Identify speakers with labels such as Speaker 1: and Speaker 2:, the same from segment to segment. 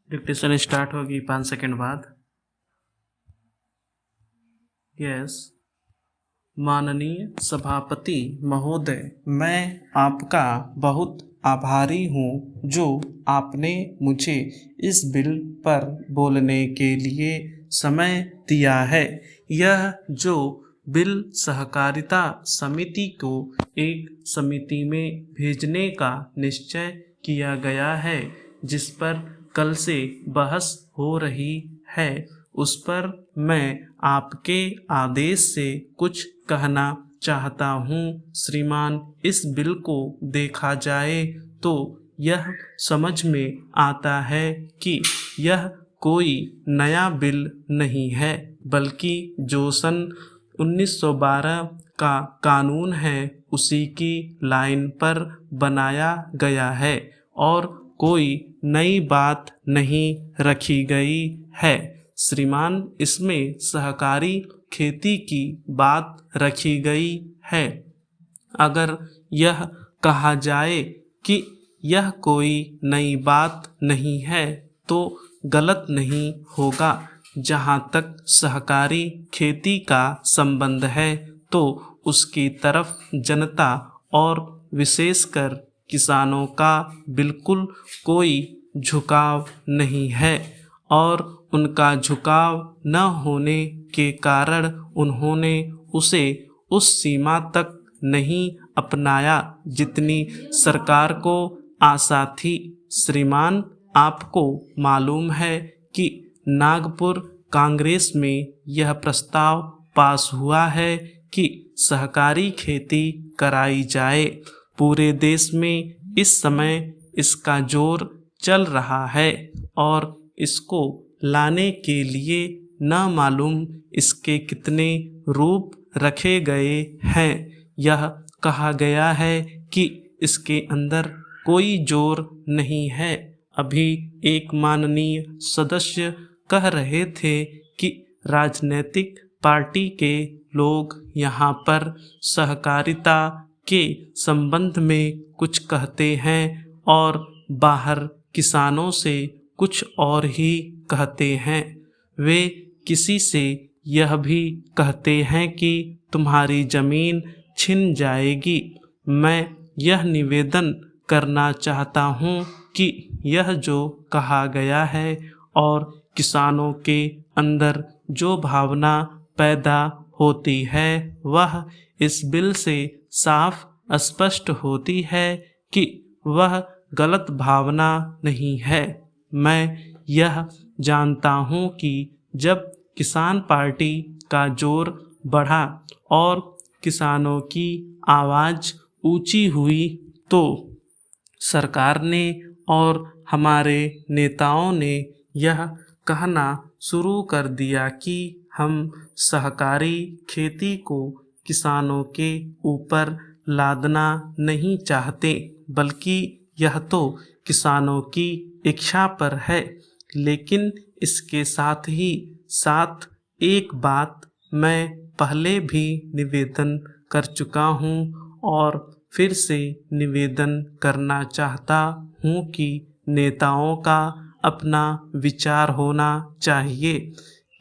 Speaker 1: Dictation start होगी 5 second बाद। Yes. माननीय सभापति महोदय, मैं आपका बहुत आभारी हूँ जो आपने मुझे इस बिल पर बोलने के लिए समय दिया है। यह जो बिल सहकारिता समिति को एक समिति में भेजने का निश्चय किया गया है, जिस पर कल से बहस हो रही है, उस पर मैं आपके आदेश से कुछ कहना चाहता हूँ। श्रीमान, इस बिल को देखा जाए तो यह समझ में आता है कि यह कोई नया बिल नहीं है, बल्कि जो सन 1912 का कानून है उसी की लाइन पर बनाया गया है और कोई नई बात नहीं रखी गई है। श्रीमान, इसमें सहकारी खेती की बात रखी गई है। अगर यह कहा जाए कि यह कोई नई बात नहीं है तो गलत नहीं होगा। जहाँ तक सहकारी खेती का संबंध है तो उसकी तरफ जनता और विशेषकर किसानों का बिल्कुल कोई झुकाव नहीं है और उनका झुकाव न होने के कारण उन्होंने उसे उस सीमा तक नहीं अपनाया जितनी सरकार को आशा थी। श्रीमान, आपको मालूम है कि नागपुर कांग्रेस में यह प्रस्ताव पास हुआ है कि सहकारी खेती कराई जाए। पूरे देश में इस समय इसका जोर चल रहा है और इसको लाने के लिए न मालूम इसके कितने रूप रखे गए हैं। यह कहा गया है कि इसके अंदर कोई जोर नहीं है। अभी एक माननीय सदस्य कह रहे थे कि राजनीतिक पार्टी के लोग यहाँ पर सहकारिता के संबंध में कुछ कहते हैं और बाहर किसानों से कुछ और ही कहते हैं। वे किसी से यह भी कहते हैं कि तुम्हारी ज़मीन छिन जाएगी। मैं यह निवेदन करना चाहता हूँ कि यह जो कहा गया है और किसानों के अंदर जो भावना पैदा होती है वह इस बिल से साफ स्पष्ट होती है कि वह गलत भावना नहीं है। मैं यह जानता हूँ कि जब किसान पार्टी का जोर बढ़ा और किसानों की आवाज़ ऊंची हुई तो सरकार ने और हमारे नेताओं ने यह कहना शुरू कर दिया कि हम सहकारी खेती को किसानों के ऊपर लादना नहीं चाहते, बल्कि यह तो किसानों की इच्छा पर है। लेकिन इसके साथ ही साथ एक बात मैं पहले भी निवेदन कर चुका हूँ और फिर से निवेदन करना चाहता हूँ कि नेताओं का अपना विचार होना चाहिए।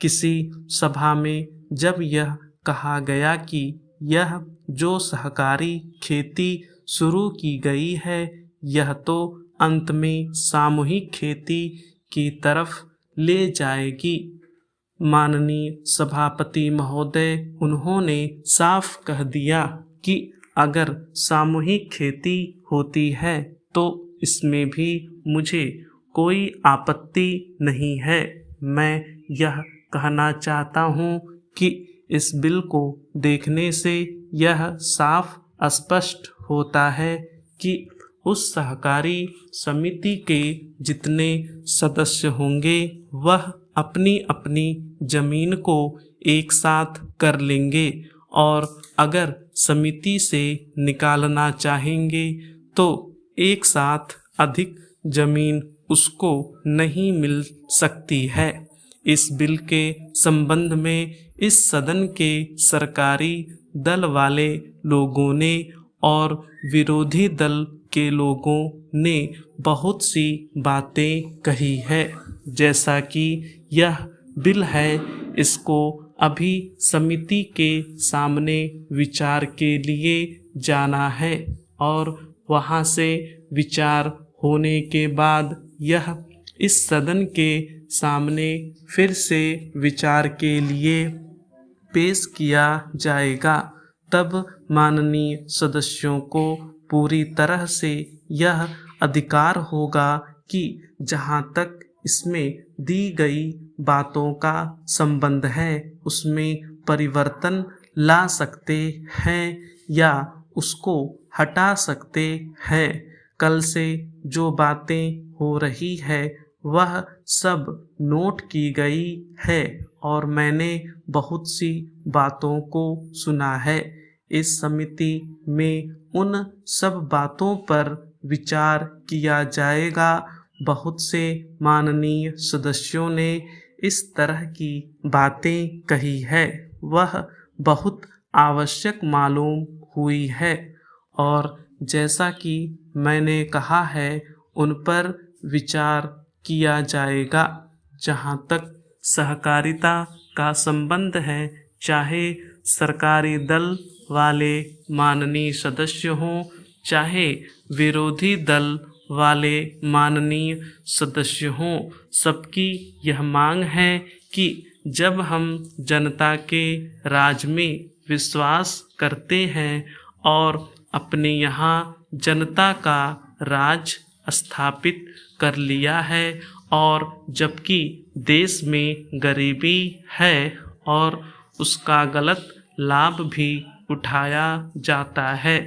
Speaker 1: किसी सभा में जब यह कहा गया कि यह जो सहकारी खेती शुरू की गई है यह तो अंत में सामूहिक खेती की तरफ ले जाएगी। माननीय सभापति महोदय, उन्होंने साफ कह दिया कि अगर सामूहिक खेती होती है तो इसमें भी मुझे कोई आपत्ति नहीं है। मैं यह कहना चाहता हूँ कि इस बिल को देखने से यह साफ स्पष्ट होता है कि उस सहकारी समिति के जितने सदस्य होंगे वह अपनी अपनी ज़मीन को एक साथ कर लेंगे और अगर समिति से निकालना चाहेंगे तो एक साथ अधिक ज़मीन उसको नहीं मिल सकती है। इस बिल के संबंध में इस सदन के सरकारी दल वाले लोगों ने और विरोधी दल के लोगों ने बहुत सी बातें कही है। जैसा कि यह बिल है, इसको अभी समिति के सामने विचार के लिए जाना है और वहाँ से विचार होने के बाद यह इस सदन के सामने फिर से विचार के लिए पेश किया जाएगा। तब माननीय सदस्यों को पूरी तरह से यह अधिकार होगा कि जहाँ तक इसमें दी गई बातों का संबंध है उसमें परिवर्तन ला सकते हैं या उसको हटा सकते हैं। कल से जो बातें हो रही है वह सब नोट की गई है और मैंने बहुत सी बातों को सुना है। इस समिति में उन सब बातों पर विचार किया जाएगा। बहुत से माननीय सदस्यों ने इस तरह की बातें कही है, वह बहुत आवश्यक मालूम हुई है और जैसा कि मैंने कहा है उन पर विचार किया जाएगा। जहाँ तक सहकारिता का संबंध है, चाहे सरकारी दल वाले माननीय सदस्य हों, चाहे विरोधी दल वाले माननीय सदस्य हों, सबकी यह मांग है कि जब हम जनता के राज में विश्वास करते हैं और अपने यहाँ जनता का राज स्थापित कर लिया है और जबकि देश में गरीबी है और उसका गलत लाभ भी उठाया जाता है,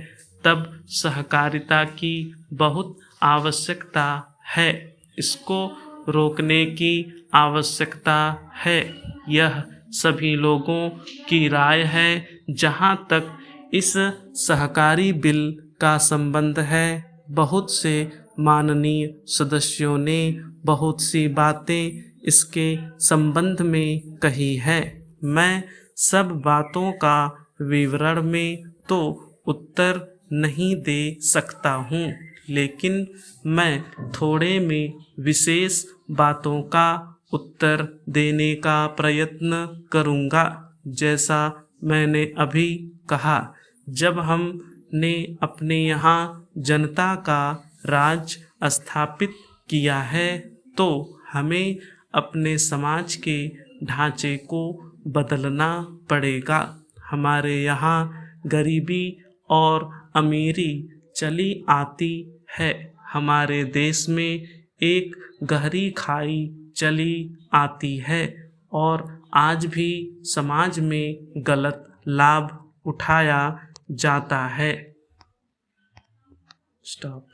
Speaker 1: तब सहकारिता की बहुत आवश्यकता है। इसको रोकने की आवश्यकता है। यह सभी लोगों की राय है। जहाँ तक इस सहकारी बिल का संबंध है, बहुत से माननीय सदस्यों ने बहुत सी बातें इसके संबंध में कही है। मैं सब बातों का विवरण में तो उत्तर नहीं दे सकता हूँ, लेकिन मैं थोड़े में विशेष बातों का उत्तर देने का प्रयत्न करूँगा। जैसा मैंने अभी कहा, जब हमने अपने यहाँ जनता का राज स्थापित किया है तो हमें अपने समाज के ढांचे को बदलना पड़ेगा। हमारे यहाँ गरीबी और अमीरी चली आती है। हमारे देश में एक गहरी खाई चली आती है और आज भी समाज में गलत लाभ उठाया जाता है। स्टॉप।